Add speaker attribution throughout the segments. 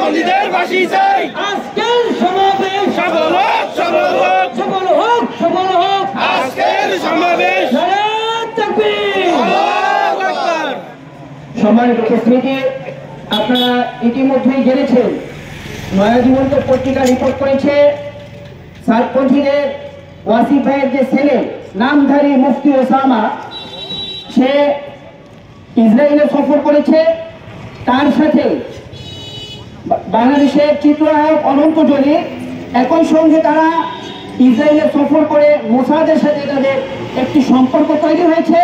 Speaker 1: বন্দীদের ফাঁসি চাই। আজকের সমাবেশ সফল হোক, সফল হোক, সফল হোক, সফল হোক। আজকের সমাবেশ
Speaker 2: সম্মানিত উপস্থিতি, আপনারা ইতিমধ্যেই জেনেছেন নয়াজীবন্ত পত্রিকা রিপোর্ট করেছে সাতপন্থীদের ওয়াসিফ ভাইয়ের যে ছেলে নামধারী মুফতি ওসামা, সে ইসরায়েলে সফর করেছে। তার সাথে বাংলাদেশের চিত্রনায়ক অনন্ত জলি একই সঙ্গে তারা ইসরায়েলে সফর করে মোসাদের সাথে তাদের একটি সম্পর্ক তৈরি হয়েছে।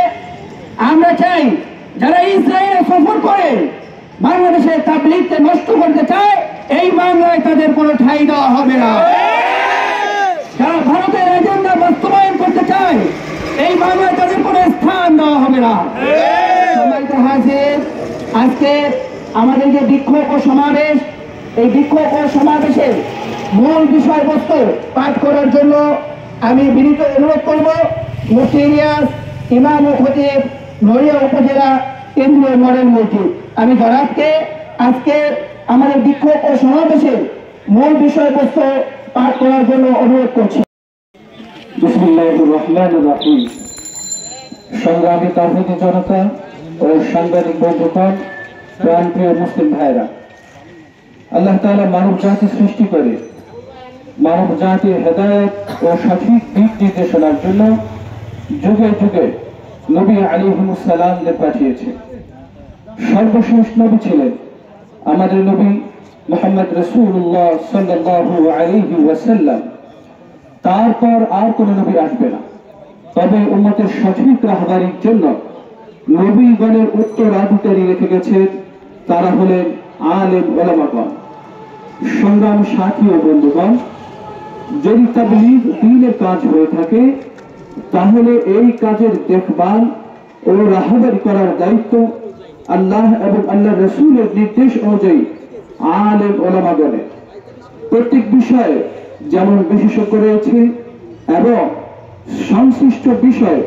Speaker 2: আমরা চাই যারা ইসরায়েলে সফর করে বাংলাদেশের তাবলীগকে নষ্ট করতে চায়, এই বাংলায় তাদের কোনো ঠাঁই দেওয়া হবে না। যারা ভারতের এজেন্ডা বাস্তবায়ন করতে চায়, এই বাংলায় তাদের কোনো স্থান দেওয়া হবে না। সম্মানিত হাজির, আজকে আমাদের যে বিক্ষোভ ও সমাবেশ, এই বিক্ষোভ ও সমাবেশের মূল বিষয়বস্তু পাঠ করার জন্য আমি বিনীত অনুরোধ করব মুফতি ইলিয়াস, ইমাম ও খতিব, নড়িয়া উপজেলা কেন্দ্রীয় মডেল মসজিদ। আমি জনাবকে আজকে আমাদের বিক্ষোভ ও সমাবেশের মূল বিষয়বস্তু পাঠ করার জন্য অনুরোধ করছি।
Speaker 3: বিসমিল্লাহির রহমানির রহিম। সংগ্রামী তাওহীদি জনতা ও সাংবাদিক বন্ধুগণ, প্রাণপ্রিয় মুসলিম ভাইরা, আল্লাহ তাআলা মানব জাতি সৃষ্টি করে মানব জাতির হেদায়েত ও সঠিক দিক নির্দেশনার জন্য যুগে যুগে নবী আলাইহিস সালামদের পাঠিয়েছে। সর্বশেষ নবী ছিলেন আমাদের নবী মুহাম্মদ রাসূলুল্লাহ সাল্লাল্লাহু আলাইহি ওয়াসাল্লাম। তারপর আর কোন নবী আসবে না। তবে উম্মতের সঠিক রাহবারির জন্য নবীগণের উত্তরাধিকারী রেখে গেছেন, তারা হলেন আলেম ওলামাগণ। সংগ্রাম সাথী ও বন্ধুগণ, যদি তাবলীগ দ্বীনের কাজ হয়ে থাকে, তাহলে এই কাজের দেখভাল ও রাহবারি করার দায়িত্ব আল্লাহ এবং আল্লাহ রাসূলের নির্দেশ অনুযায়ী আলেম ওলামাগণের। প্রত্যেক বিষয়ে যেমন বিশেষজ্ঞ রয়েছে এবং সংশ্লিষ্ট বিষয়ে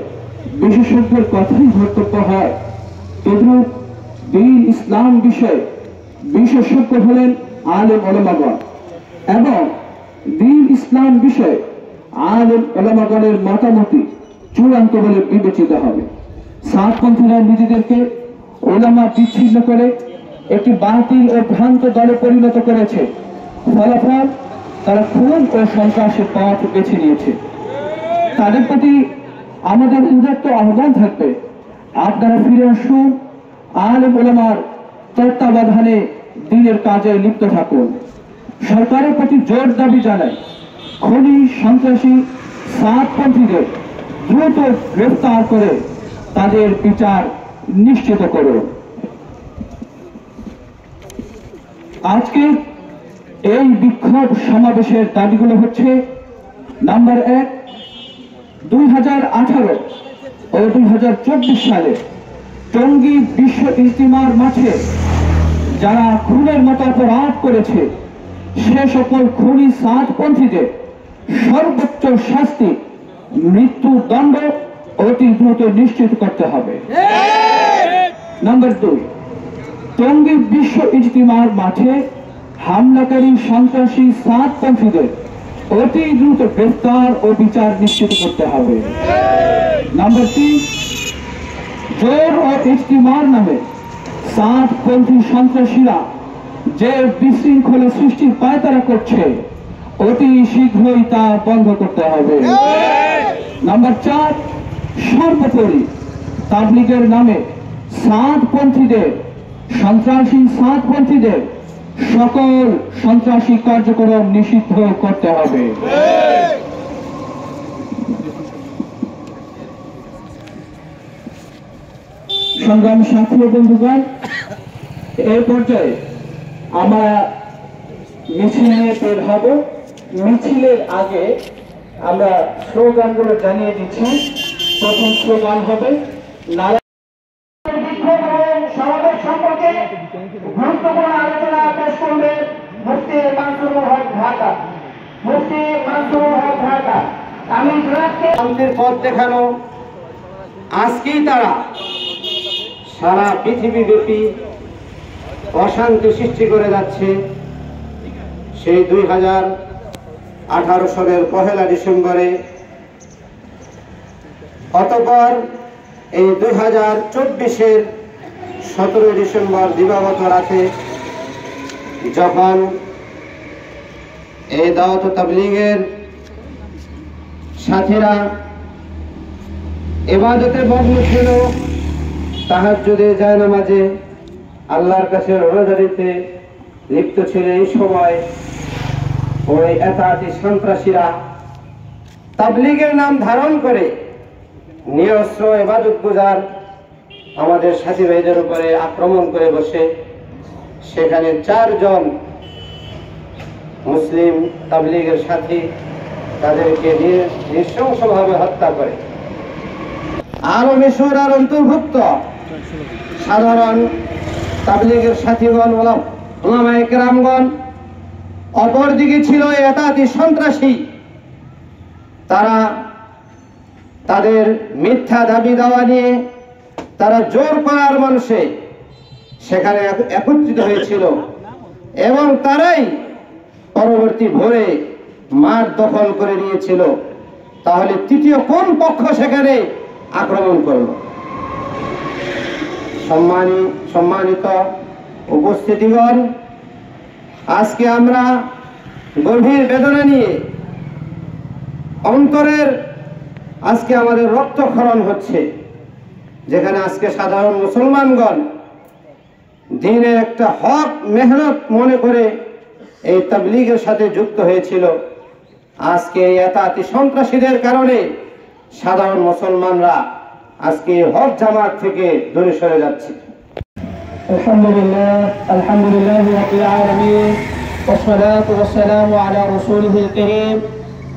Speaker 3: বিশেষজ্ঞের কথাই ধর্তব্য হয়, তদ্রূপ দ্বীন ইসলাম বিষয়ে বিশেষজ্ঞ হলেন আলেম ওলামাগণ এবং দ্বীন ইসলাম বিষয়ে আলেম ওলামাগণের মতামতই চূড়ান্ত বলে বিবেচিত হবে। সাতপন্থীরা নিজেদেরকে ওলামা বিচ্ছিন্ন করে একটি বাতিল ও ভ্রান্ত দলে পরিণত করেছে। ফলাফল তারা খুন ও সন্ত্রাসের পথ বেছে নিয়েছে। তাদের প্রতি আমাদের উদাত্ত আহ্বান থাকবে, আপনারা ফিরে আসুন, আলেম ওলামার তত্ত্বাবধানে দ্বীনের কাজে লিপ্ত থাকুন। সরকারের প্রতি জোর দাবি জানাই, খুনি সন্ত্রাসী সাতপন্থীদের দ্রুত গ্রেফতার করে তাদের বিচার নিশ্চিত করুন। আজকে এই বিক্ষোভ সমাবেশের দাবিগুলো হচ্ছে: নাম্বার 1, 2018 ও 2024 সালে টঙ্গী বিশ্ব ইজতিমার মাঠে যারা খুনের মতো অপরাধ করেছে, সে সকল খুনি সাতপন্থীদের সর্বোচ্চ শাস্তি মৃত্যুদণ্ড অতি দ্রুত নিশ্চিত করতে হবে। নাম্বার 2, টঙ্গী বিশ্ব ইজতিমার মাঠে হামলাকারী সন্ত্রাসী সাতপন্থীদের অতি দ্রুত গ্রেফতার ও বিচার নিশ্চিত করতে হবে। নাম্বার 3, জোর ও ইজতিমার নামে সাতপন্থী সন্ত্রাসীরা যে বিশৃঙ্খলা সৃষ্টির পায়তারা করছে, অতি শীঘ্রই তা বন্ধ করতে হবে। নাম্বার 4, সর্বোপরি তাবলীগের নামে সাতপন্থীদের সন্ত্রাসী সাতপন্থীদের সকল সন্ত্রাসী কার্যক্রম নিষিদ্ধ করতে হবে। সংগ্রামী সাথী ও বন্ধুগণ, এই পর্যায়ে আমরা মিছিলে বের হব। মিছিলের আগে আমরা স্লোগানগুলো জানিয়ে দিচ্ছি। প্রথম স্লোগান হবে
Speaker 2: সমাবেশ সম্পর্কে গুরুত্বপূর্ণ আলোচনা পেশ করবে মুফতি মানসুরুল হক ঢাকা। মুফতি মানসুরুল হক ঢাকা। আমি জনাবকে
Speaker 4: শান্তির পথ দেখানো। আজকেই তারা সারা পৃথিবীব্যাপী অশান্তি সৃষ্টি করে যাচ্ছে। সেই 2018 সালের 1 ডিসেম্বরে, অতঃপর এই 2024-এর 17 ডিসেম্বর দিবাগত রাতে যখন এই দাওয়াত ও তাবলীগের সাথীরা ইবাদতে মগ্ন ছিল, তাহাজ্জুদে জায়নামাজে আল্লাহর কাছে রোজাদারিতে লিপ্ত ছিল, এই সময় ওই এতাতি সন্ত্রাসীরা তাবলীগের নাম ধারণ করে নিরস্ত্র ইবাদত গুজার আমাদের সাথী ভাইদের উপরে আক্রমণ করে বসে সেখানে 4 জন মুসলিম তাবলীগের সাথী তাদেরকে নৃশংসভাবে হত্যা করে। আরো মিশরার অন্তর্ভুক্ত সাধারণ তাবলীগের সাথীগণ, উলামায়ে কেরামগণ, অপরদিকে ছিল এতাতি সন্ত্রাসী। তারা তাদের মিথ্যা দাবি দাওয়া নিয়ে তারা জোর করার মানুষে সেখানে একত্রিত হয়েছিল এবং তারাই পরবর্তী ভোরে মাঠ দখল করে নিয়েছিল। তাহলে তৃতীয় কোন পক্ষ সেখানে আক্রমণ করল? সম্মানিত উপস্থিতিগণ, আজকে আমরা গভীর বেদনা নিয়ে অন্তরের আজকে আমাদের রক্তক্ষরণ হচ্ছে, যেখানে আজকে সাধারণ মুসলমানগণ দিনের একটা হক মেহনত মনে করে এই তাবলীগের সাথে যুক্ত হয়েছিল। আজকে এই এতাতি সন্ত্রাসীদের কারণে সাধারণ মুসলমানরা আজকে হক জামাত থেকে দূরে সরে যাচ্ছে।
Speaker 2: আলহামদুলিল্লাহ রাব্বিল আলামিন ওয়াসসালাতু ওয়াসসালামু আলা রাসূলিহিল কারীম।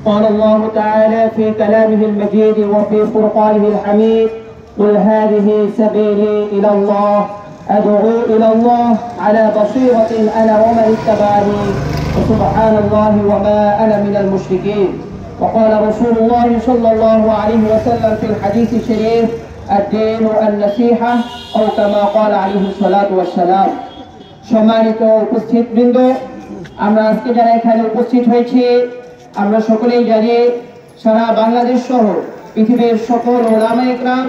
Speaker 2: قال الله تعالى في كلامه المجيد وفي فرقانه الحميد: قل هذه سبيلي إلى الله أدعو إلى الله على بصيرة أنا ومن اتبعني وسبحان الله وما أنا من المشركين. وقال رسول الله صلى الله عليه وسلم في الحديث الشريف: الدين النصيحة أو كما قال عليه الصلاة والسلام. সম্মানিত উপস্থিতবৃন্দ, আমরা আজকে যারা এখানে উপস্থিত হয়েছি, আমরা সকলেই জানি সারা বাংলাদেশ সহ পৃথিবীর সকল উলামায়ে কেরাম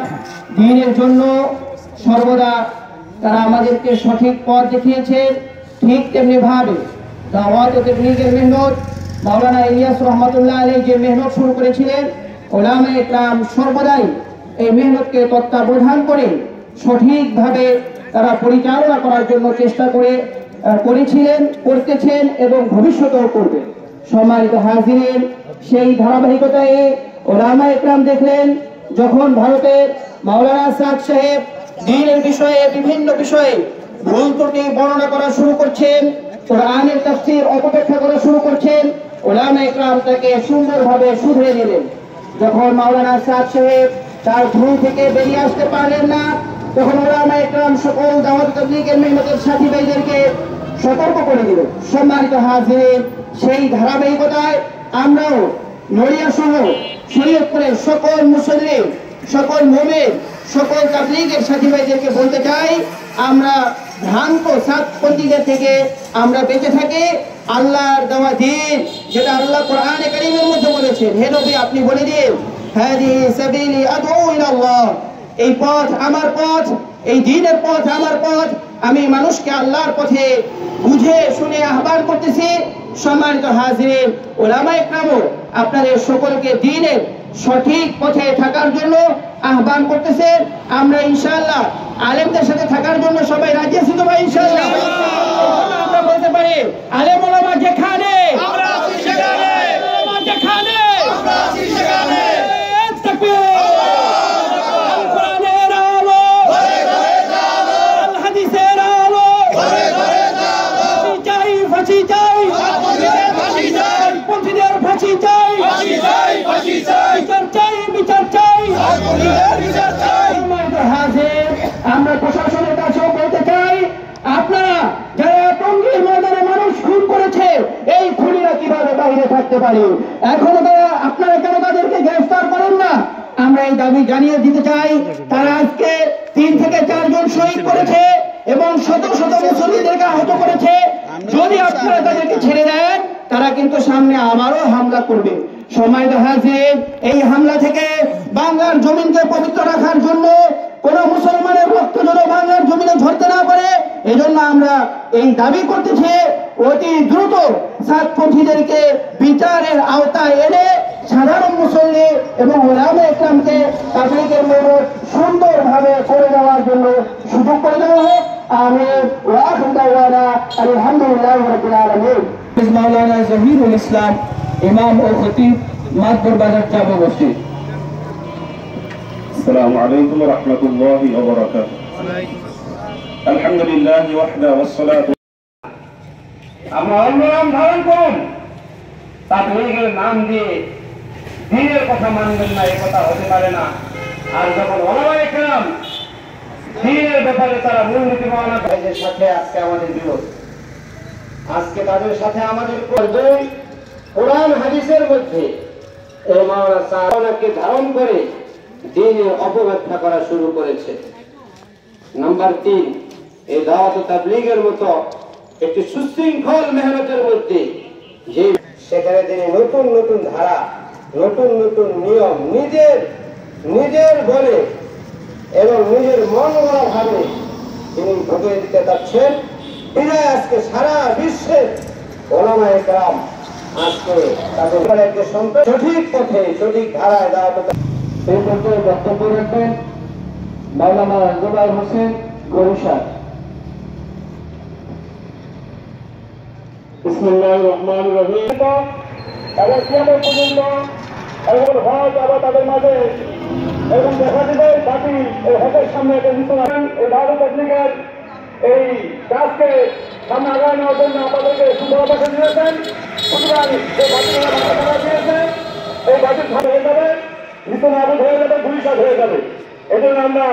Speaker 2: দ্বীনের জন্য সর্বদা তারা আমাদেরকে সঠিক পথ দেখিয়েছেন। ঠিক তেমনি ভাবে দাওয়াত ও তাবলীগের মেহনত মাওলানা ইলিয়াস রহমাতুল্লাহ আলাইহি যে মেহনত শুরু করেছিলেন, উলামায়ে কেরাম সর্বদাই এই মেহনতকে তত্ত্বাবধান করে সঠিকভাবে তারা পরিচালনা করার জন্য চেষ্টা করেছিলেন, করতেছেন এবং ভবিষ্যতেও করবেন। সম্মানিত হাজিরিন, সেই ধারাবাহিকতায় উলামায়ে কেরাম দেখলেন যখন ভারতের মাওলানা সাদ সাহেব দ্বীনের বিষয়ে বিভিন্ন বিষয়ে ভুল ত্রুটি বর্ণনা করা শুরু করছেন, কোরআনের তাফসীর অপব্যাখ্যা করা শুরু করছেন, উলামায়ে কেরাম তাকে সুন্দরভাবে শুধরে দিলেন। যখন মাওলানা সাদ সাহেব তার ভুল থেকে বেরিয়ে আসতে পারলেন না, তখন উলামায়ে কেরাম সকল দাওয়াত তাবলীগের মেহনতের সাথী ভাইদেরকে সতর্ক করে দিল। সম্মানিত হাজিরিন, সেই ধারাবাহিকতায় আমরাও নড়িয়া সহ শরীয়তপুরের সকল মুসল্লি, সকল মুমিন, সকল তাবলীগের সাথী ভাইদেরকে বলতে চাই, আমরা ভ্রান্ত সাতপন্থীদের থেকে আমরা বেঁচে থাকি। আল্লাহর দেওয়া দ্বীন, যেটা আল্লাহ কোরআনে কারীমের মধ্যে বলেছেন, হে নবী আপনি বলে দিন, হাদিহি সাবিলি আদউ ইলাল্লাহ, এই পথ আমার পথ, এই দ্বীনের পথ আমার পথ, আমি মানুষকে আল্লাহর পথে বুঝে শুনে আহ্বান করতেছি। সম্মানিত হাজিরিন, উলামায়ে কেরাম আপনাদের সকলকে দ্বীনের সঠিক পথে থাকার জন্য আহ্বান করতেছেন। আমরা ইনশাআল্লাহ আলেমদের সাথে থাকার জন্য সবাই রাজি আছি তো ভাই? ইনশাআল্লাহ আমরা বলতে পারি, আলেম ওলামা যেখানে আমরা আছি সেখানে, ওলামা যেখানে আমরা আছি সেখানে। তাকবীর! কোরআনের আলো ঘরে ঘরে জালো, আল হাদিসের আলো ঘরে ঘরে জালো। ফাঁসি চাই, ফাঁসি চাই, পন্থীদের ফাঁসি চাই, ফাঁসি চাই, ফাঁসি চাই, বিচার চাই, বিচার চাই, বিচার চাই। আমরা প্রশাসনের কাছেও বলতে চাই, আপনারা যারা টঙ্গীর ময়দানে মানুষ খুন করেছে, এই খুনিরা কিভাবে বাইরে থাকতে পারে? এখনো আপনারা কেন তাদেরকে গ্রেফতার করেন না? আমরা এই দাবি জানিয়ে দিতে চাই। তারা আজকে 3 থেকে 4 জন শহীদ করেছে এবং শত শত মুসল্লিদেরকে আহত করেছে। যদি আপনারা তাদেরকে ছেড়ে দেন, কিন্তু সামনে আবারও হামলা করবে। সময় দেখা যে এই হামলা থেকে বাংলার জমিনকে পবিত্র রাখার জন্য কোন মুসলমানের রক্ত যেন বাংলার জমিনে ঝরতে না পারে, এজন্য আমরা এই দাবি করতেছি অতি দ্রুত সাতপন্থীদেরকে বিচারের আওতায় এনে সাধারণ মুসল্লি এবং ওলামা ইকরামকে তাবলীগের মেহনত সুন্দরভাবে করে দেওয়ার জন্য সুযোগ করে দেওয়া হোক। আমিন ওয়া আখিরু দাওয়ানা আলহামদুলিল্লাহি রাব্বিল আলামিন। মাওলানা জহিরুল ইসলাম ইমাম ও খতিব মাদবর বাজার জামে মসজিদ।
Speaker 5: السلام عليكم ورحمة الله وبركاته. الحمد لله وحده والصلاة.
Speaker 4: আমরা অন্য নাম ধারণ করুন, তাবলীগের নাম দিয়ে দ্বীনের কথা মানবেন না, এ কথা হতে পারে না। আর যখন ওলামা ইকরাম দ্বীনের ব্যাপারে তারা মূলনীতি বর্ণনা করে, তাদের সাথে আজকে আমাদের বিরোধ, আজকে তাদের সাথে আমাদের করবে। কোরআন হাদিসের মধ্যে এই মাওলানা সাহাবাকে ধারণ করে দ্বীনের অপব্যাখ্যা করা শুরু করেছে। নাম্বার 3, এই দাওয়াত ও তাবলীগের মতো একটি সুশৃঙ্খল মেহনতের মধ্যে যে সেখানে তিনি নতুন নতুন ধারা, নতুন নতুন নিয়ম নিজের বলে এবং নিজের মন গড়া ভাবে তিনি ঢুকিয়ে দিতে চাচ্ছেন। বিদায় আজকে সারা বিশ্বের ওলামায়ে কেরাম আজকে তাদের একটি সঠিক পথে সঠিক ধারায় দাওয়াত
Speaker 2: এই পর্যায়ে বক্তব্য রাখবেন মাওলানা জুবাইর হোসেন গরিশা।
Speaker 5: বিসমিল্লাহির রহমানির রহিম। এবং কিয়ামত পর্যন্ত এমন হজ আবার তাদের মাঝে এরকম দেখা দিবে, বাকি এই হজের সামনে একটা নিতে পারেন। এই দাওয়াত তাবলীগের এই কাজকে সামনে আগায় নেওয়ার জন্য আমাদেরকে সুন্দরভাবে দিয়েছেন। সুতরাং যে বাতিল দিয়েছে এই বাতিল হয়ে যাবে, নিতন আবুদ হয়ে যাবে, গুলিশাদ হয়ে যাবে। এজন্য আমরা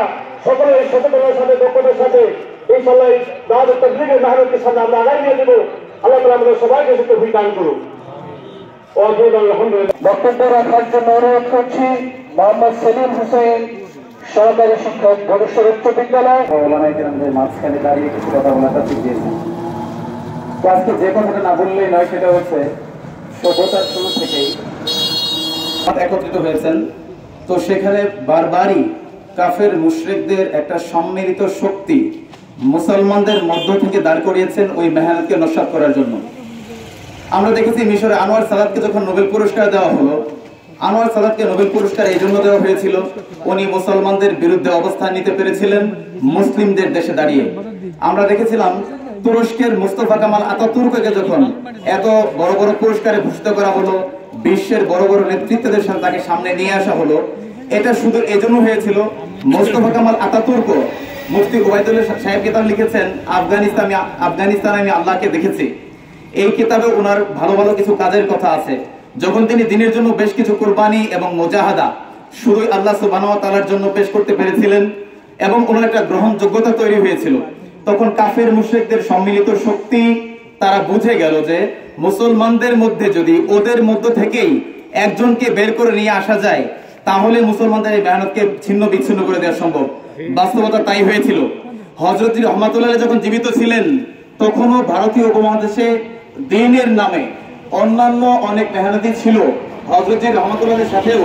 Speaker 5: সকলে সচেতনের সাথে দক্ষতার সাথে ইনশাআল্লাহ দাওয়াত তাবলীগের মেহনতকে সামনে আমরা আগায় নিয়ে দেবো। আল্লাহ তাআলা আমাদের সবাইকে তৌফিক দান করুন।
Speaker 2: বক্তব্য রাখার জন্য অনুরোধ করছি মোহাম্মদ সেলিম হোসেন, সহকারী শিক্ষক, বড়শ্বর উচ্চ বিদ্যালয়।
Speaker 3: ওলামায়ে কেরামদের মাঝখানে দাঁড়িয়ে কিছু কথা বলাটা ঠিক দিয়েছেন। তো আজকে যে কথাটা না বললেই নয়, সেটা হচ্ছে সভ্যতার শুরু থেকেই একত্রিত হয়েছেন। তো সেখানে বারবারই কাফের মুশরিকদের একটা সম্মিলিত শক্তি মুসলমানদের মধ্য থেকে দাঁড় করিয়েছেন ওই মেহনতকে নস্যাৎ করার জন্য। আমরা দেখেছি মিশরে আনোয়ার সাদাতকে যখন নোবেল পুরস্কার দেওয়া হলো, আনোয়ার সাদাতকে নোবেল পুরস্কার এই জন্য দেওয়া হয়েছিল, উনি মুসলমানদের বিরুদ্ধে অবস্থান নিতে পেরেছিলেন মুসলিমদের দেশে দাঁড়িয়ে। আমরা দেখেছিলাম তুরস্কের মুস্তফা কামাল আতাতুর্ককে যখন এত বড় বড় পুরস্কারে ভূষিত করা হলো, বিশ্বের বড় বড় নেতৃত্বদের সাথে তাকে সামনে নিয়ে আসা হলো, এটা শুধু এজন্য হয়েছিল মুস্তফা কামাল আতাতুর্ক, মুফতি ওবায়দুল্লাহ সাহেব কিতাব লিখেছেন আফগানিস্তান আমি আল্লাহকে দেখেছি। এই কিতাবে ওনার ভালো ভালো কিছু কাজের কথা আছে। যখন তিনি দিনের জন্য বেশ কিছু কুরবানি এবং মুজাহাদা শুধুই আল্লাহ সুবহানাহু ওয়া তাআলার জন্য পেশ করতে পেরেছিলেন এবং ওনার একটা গ্রহণযোগ্যতা তৈরি হয়েছিল, তখন কাফের মুশরিকদের সম্মিলিত শক্তি তারা বুঝে গেল যে মুসলমানদের মধ্যে যদি ওদের মধ্য থেকেই একজনকে বের করে নিয়ে আসা যায়, তাহলে মুসলমানদের এই মেহনতকে ছিন্ন বিচ্ছিন্ন করে দেওয়া সম্ভব। বাস্তবতা তাই হয়েছিল। হযরত রহমাতুল্লাহ যখন জীবিত ছিলেন, তখনও ভারতীয় উপমহাদেশে দ্বীনের নামে অন্যান্য অনেক মেহনতি ছিল। হযরত রহমাতুল্লাহের সাথেও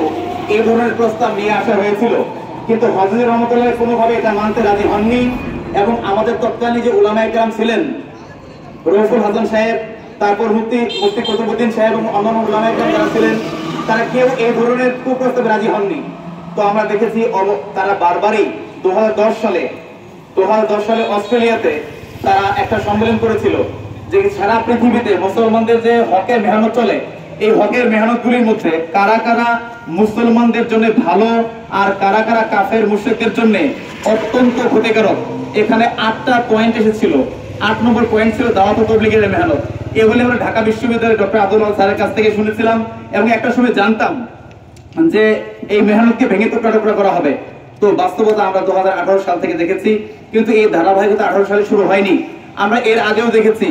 Speaker 3: এই ধরনের প্রস্তাব নিয়ে আসা হয়েছিল, কিন্তু হযরত রহমাতুল্লাহ কোনোভাবে এটা মানতে রাজি হননি। এবং আমাদের তৎকালীন যে উলামায়ে কেরাম ছিলেন, রফুল হাসান সাহেব, তারপর মুফতি কুতুবউদ্দিন সাহেব এবং অন্যান্য উলামায়ে কেরাম যারা ছিলেন, তারা কেউ এই ধরনের কুপ্রস্তাবে রাজি হননি। তো আমরা দেখেছি তারা বারবারই 2010 সালে অস্ট্রেলিয়াতে তারা একটা সম্মেলন করেছিল যে সারা পৃথিবীতে মুসলমানদের যে হকের মেহনত চলে, এই হকের মেহনতগুলির মধ্যে কারা কারা মুসলমানদের জন্য ভালো আর কারা কারা কাফের মুশরিকদের জন্য অত্যন্ত ক্ষতিকারক। এখানে 8টা পয়েন্ট এসেছিল। 8 নম্বর পয়েন্ট ছিল দাওয়াত ও তাবলীগের মেহনত। এগুলি আমরা ঢাকা বিশ্ববিদ্যালয়ের ডক্টর আব্দুল আল স্যারের কাছ থেকে শুনেছিলাম এবং একটা সময় জানতাম যে এই মেহনতকে ভেঙে টুকরা করা হবে। তো বাস্তবতা আমরা 2018 সাল থেকে দেখেছি, কিন্তু এই ধারাবাহিকতা 18 সালে শুরু হয়নি। আমরা এর আগেও দেখেছি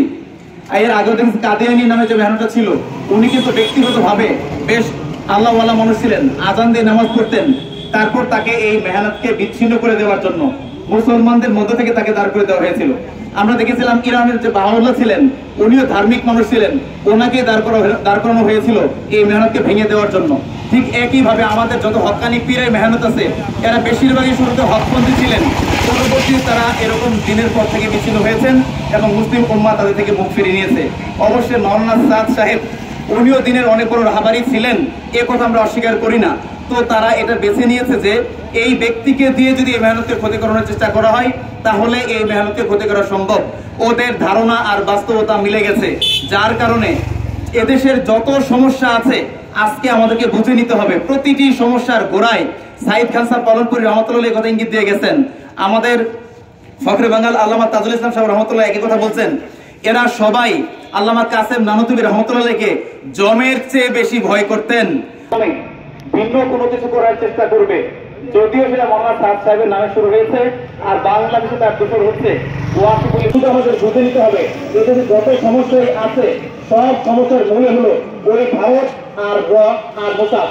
Speaker 3: কাদিয়ানী নামে যে মেহনতটা ছিল, উনি কিন্তু ব্যক্তিগতভাবে বেশ আল্লাহওয়ালা মানুষ ছিলেন, আজান দিয়ে নামাজ পড়তেন, তারপর তাকে এই মেহনতকে বিচ্ছিন্ন করে দেওয়ার জন্য
Speaker 6: মুসলমানদের মধ্য থেকে তাকে দাঁড় করে দেওয়া হয়েছিল। আমরা দেখেছিলাম ইরানের যে বাহাউল্লাহ ছিলেন, উনিও ধার্মিক মানুষ ছিলেন, ওনাকে দাঁড় করানো হয়েছিল এই মেহনতকে ভেঙে দেওয়ার জন্য। ঠিক একইভাবে আমাদের যত হক্কানি পীরের মেহনত আছে, এরা বেশিরভাগই শুরুতে হকপন্থী ছিলেন, পরবর্তীতে তারা এরকম দিনের পর থেকে বিচ্ছিন্ন হয়েছেন এবং মুসলিম উম্মাহ তাদের থেকে মুখ ফিরিয়ে নিয়েছে। অবশ্যই মাওলানা সাদ সাহেব উনিও দিনের অনেক বড় রাহাবারি ছিলেন, এ কথা আমরা অস্বীকার করি না। তো তারা এটা বেছে নিয়েছে যে এই ব্যক্তিকে দিয়ে যদি এই মেহনতকে ক্ষতি করানোর চেষ্টা করা হয় তাহলে এই মেহনতকে ক্ষতি করা সম্ভব। ওদের ধারণা আর বাস্তবতা মিলে গেছে, যার কারণে এদেশের যত সমস্যা আছে আজকে আমাদেরকে বুঝে নিতে হবে। প্রতিটি সমস্যার গোড়ায় সাইদ খান সাহেব পালনপুরি রহমতুল্লাহ কথা ইঙ্গিত দিয়ে গেছেন। আমাদের ফখরে বাঙ্গাল আল্লামা তাজুল ইসলাম সাহেব রহমতুল্লাহ একই কথা বলছেন। এরা সবাই আল্লামা কাসেম নানুতুবি রহমতুল্লাহকে জমের চেয়ে বেশি ভয় করতেন। ভিন্ন কোনো কিছু করার চেষ্টা করবে, যদিও সেটা মাওলানা সাদ সাহেবের নামে শুরু হয়েছে আর বাংলাদেশে তার দোষর হচ্ছে। আমাদের বুঝে নিতে হবে এদের যত সমস্যাই আছে সব সমস্যার মূলে হলো ওই ভারত আর মোসাদ।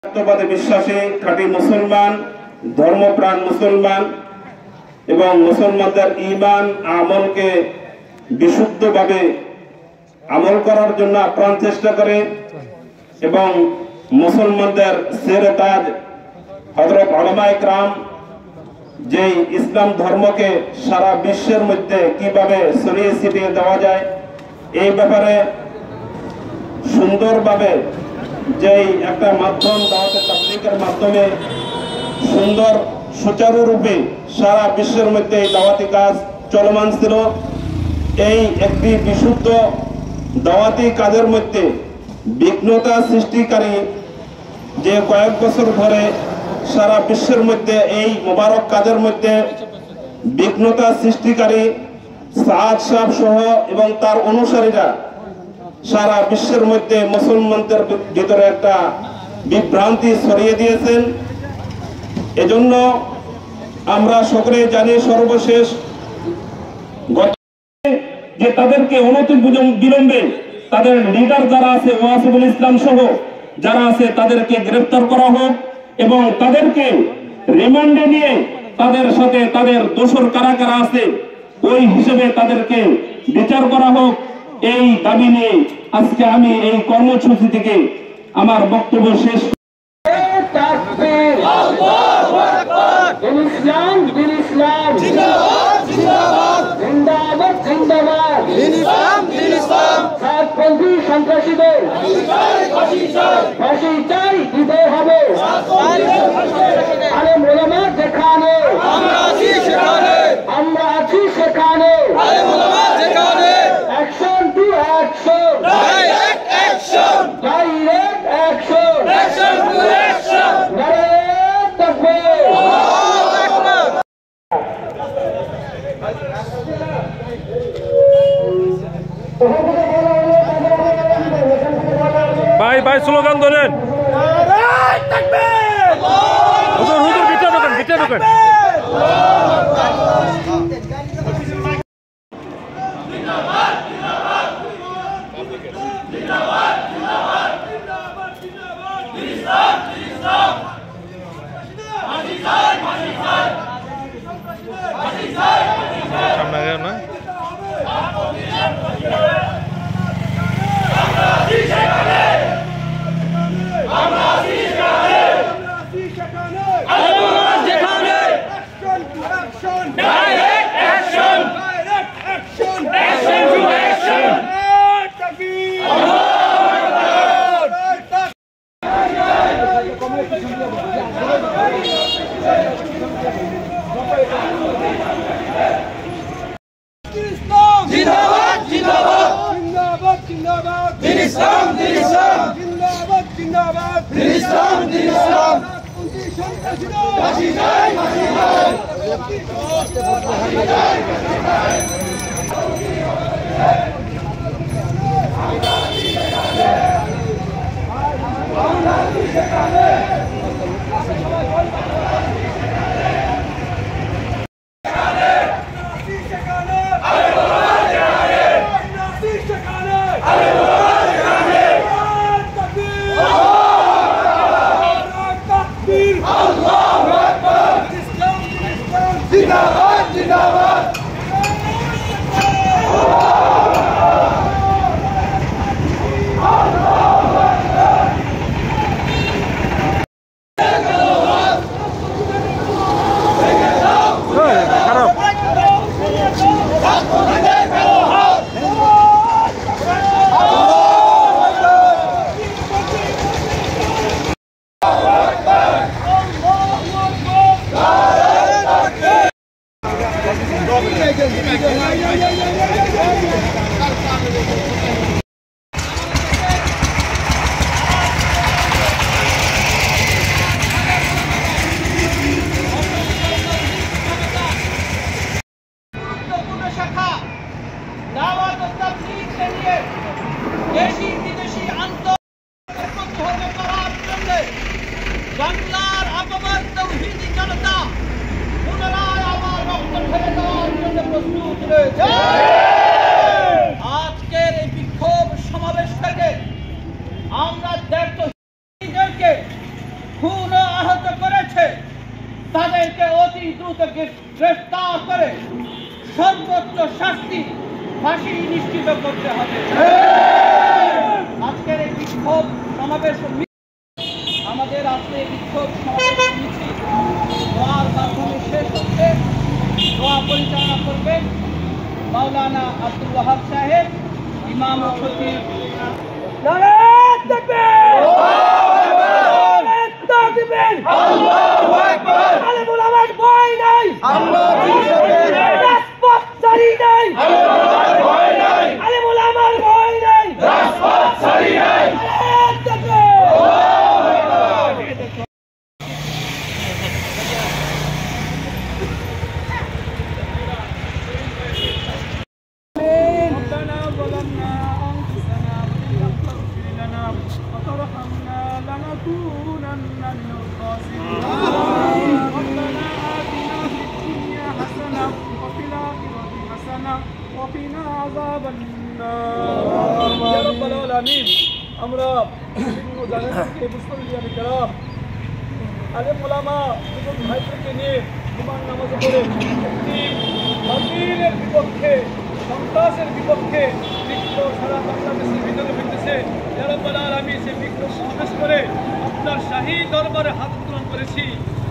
Speaker 5: সত্যবাদী বিশ্বাসী খাঁটি মুসলমান, ধর্মপ্রাণ মুসলমান এবং মুসলমানদের ঈমান আমলকে বিশুদ্ধভাবে আমল করার জন্য আপ্রাণ চেষ্টা করে এবং মুসলমানদের সেরে তাজ হযরত উলামায়ে কেরাম যে ইসলাম ধর্মকে সারা বিশ্বের মধ্যে কিভাবে ছড়িয়ে ছিটিয়ে দেওয়া যায় এই ব্যাপারে সুন্দরভাবে যেই একটা মাধ্যম দাওয়াতে তাবলীগের মাধ্যমে সুন্দর সুচারুরূপে সারা বিশ্বের মধ্যে এই দাওয়াতি কাজ চলমান ছিল। এই একটি বিশুদ্ধ দাওয়াতি কাজের মধ্যে বিঘ্নতা সৃষ্টিকারী যে কয়েক বছর ধরে সারা বিশ্বের মধ্যে এই মোবারক কাজের মধ্যে বিঘ্নতা সৃষ্টিকারী সাদ সাহেব সহ এবং তার অনুসারীরা সারা বিশ্বের মধ্যে মুসলমানদের ভিতরে একটা বিভ্রান্তি ছড়িয়ে দিয়েছেন। এজন্য আমরা সকলে জানি সর্বশেষ যে তাদেরকে অনতি বিলম্বে তাদের লিডার যারা আছে ওয়াসিফুল ইসলাম সহ যারা আছে তাদেরকে গ্রেফতার করা হোক এবং তাদেরকে রিমান্ডে নিয়ে তাদের সাথে তাদের দোষর কারা কারা আছে ওই হিসেবে তাদেরকে বিচার করা হোক। এই দাবি নিয়ে আজকে আমি এই কর্মসূচি থেকে আমার বক্তব্য শেষ।
Speaker 1: সন্ত্রাসীদের ফাঁসি চাই, দিতে হবে। আলেম ওলামা যেখানে আমরা আছি সেখানে action to action, direct action, নারে তাকবীর।
Speaker 7: ভাই ভাই স্লোগান ধরেন, হুজুর হুজুর ভিতরে ঢোকেন, ভিতরে ঢোকেন। সামনে গেল না
Speaker 1: সাথে নিয়ে দেশি বিদেশি আন্দোলন প্রতিহত করার জন্য বাংলার আপামর তৌহিদি জনতা পুনরায় আবার রক্ত ঢেলে দেওয়ার জন্য প্রস্তুত রয়েছে। আজকের এই বিক্ষোভ সমাবেশ থেকে আমরা দেশকে খুন ও আহত করেছে তাদেরকে অতি দ্রুত গ্রেফতার করে সর্বোচ্চ শাস্তি ফাঁসি নিশ্চিত করতে হবে। আজকের এই বিক্ষোভ সমাবেশ আমাদের আজকে বিক্ষোভ সমাবেশ মিছিল দোয়ার মাধ্যমে শেষ হচ্ছে। দোয়া পরিচালনা করবেন মাওলানা আব্দুল ওয়াহাব সাহেব, ইমাম ও খতিব। নারায়ে তাকবীর, নারায়ে তাকবীর, আল্লাহু আকবার। আলেম ওলামার ভয় নাই, আল্লাহর সাথে রাজপথ ছাড়ি নাই, আল্লাহর ভয় নাই। আলেম ওলামার ভয় নাই, রাজপথ ছাড়ি নাই। নারায়ে তাকবীর, আল্লাহু আকবার।
Speaker 5: আমরা বিভিন্ন জায়গা থেকে মুসলিম কেরাম আলেম ওলামা এবং ভাইদেরকে নিয়ে জুমার নামাজ পড়ে একটি বাতিলের বিপক্ষে, সন্ত্রাসের বিপক্ষে বিক্ষোভ সারা বাংলাদেশের ভিতরে হইতেছে। ইয়া রাব্বাল আলামিন সেই বিক্ষোভ সমাবেশ করে আপনার শাহী দরবারে হাত উত্তোলন করেছি।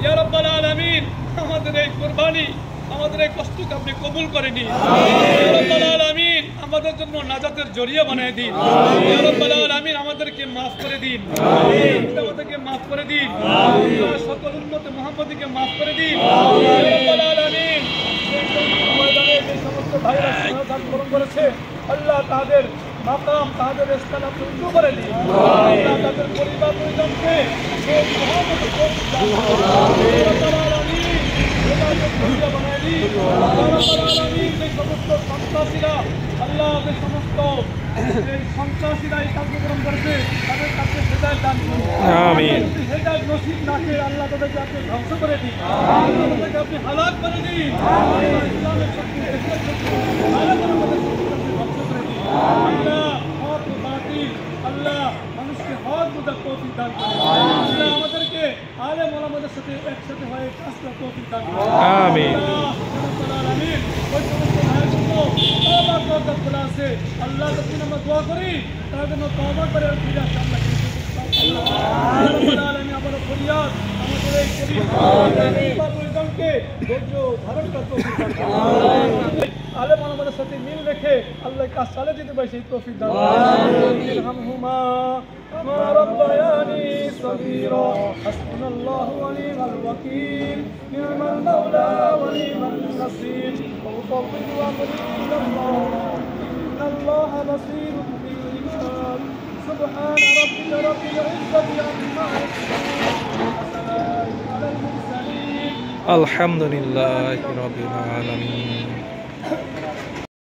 Speaker 5: ইয়া রাব্বাল আলামিন আমাদের এই কোরবানি, আমাদের এই কষ্টকে আপনি কবুল করে নিন। ইয়া রাব্বাল আলামিন আমাদের জন্য নাজাতের জরিয়া বানিয়ে দিন। ইয়া রাব্বাল আলামিন আমাদেরকে মাফ করে দিন, আমাদেরকে মাফ করে দিন, সকল উম্মতে মুহাম্মদীকে মাফ করে দিন। ইয়া রাব্বাল আলামিন ময়দানে যে সমস্ত ভাইরা শাহাদাত বরণ করেছে আল্লাহ তাদের মাকাম, তাদের স্থান আপনি উঁচু করে দিন। আল্লাহ তাদের পরিবার পরিজনকে সেই মহব্বত বানায় দিন। যে সমস্ত সন্ত্রাসীরা আল্লাহ যে সমস্ত সন্ত্রাসীরা এই কার্যক্রম করেছে তাদের কাছে হেদায়েত দান করুন। হেদায়েত নসিব না করে আল্লাহ তাদেরকে আপনি ধ্বংস করে দিন, আল্লাহ তাদেরকে আপনি হালাক করে দিন। ইসলামের শক্তি ধ্বংস করে দিন। আল্লাহ হক ও বাতিল, আল্লাহ মানুষকে হক বোঝার তৌফিক দান করুন। আল্লাহ আমাদেরকে আলেম ওলামাদের সাথে একসাথে হয়ে কাজ করার তৌফিক দান করুন। আমিন। ওই সমস্ত ভাইয়ের জন্য তওবা দরজা খোলা আছে। আল্লাহ যখন আমরা দোয়া করি তার জন্য তওবা করে ফিরে আসে আল্লাহ। আবারও ফরিয়াদ আমাদের এই পরিজনকে ধৈর্য ধারণ করার তৌফিক দান করুন। আলেম ওলামাদের সাথে মিল রেখে আল্লাহ কাজ চালিয়ে যেতে পারে সেই তৌফিক দান করুন। ইরহামহুমা কামা রাব্বায়ানি সগীরা হাসবুনাল্লাহু ওয়া নি'মাল ওয়াকিল নি'মাল মাওলা ওয়া নি'মান নাসীর ওয়া উফাউযু আমরি ইলাল্লাহ ইন্নাল্লাহা বাসীরুম বিল ইবাদ সুবহানা রাব্বিকা রাব্বিল ইজ্জাতি আম্মা ইয়াসিফুন ওয়া সালাmun আলাল মুরসালিন আলহামদুলিল্লাহি রাব্বিল আলামিন।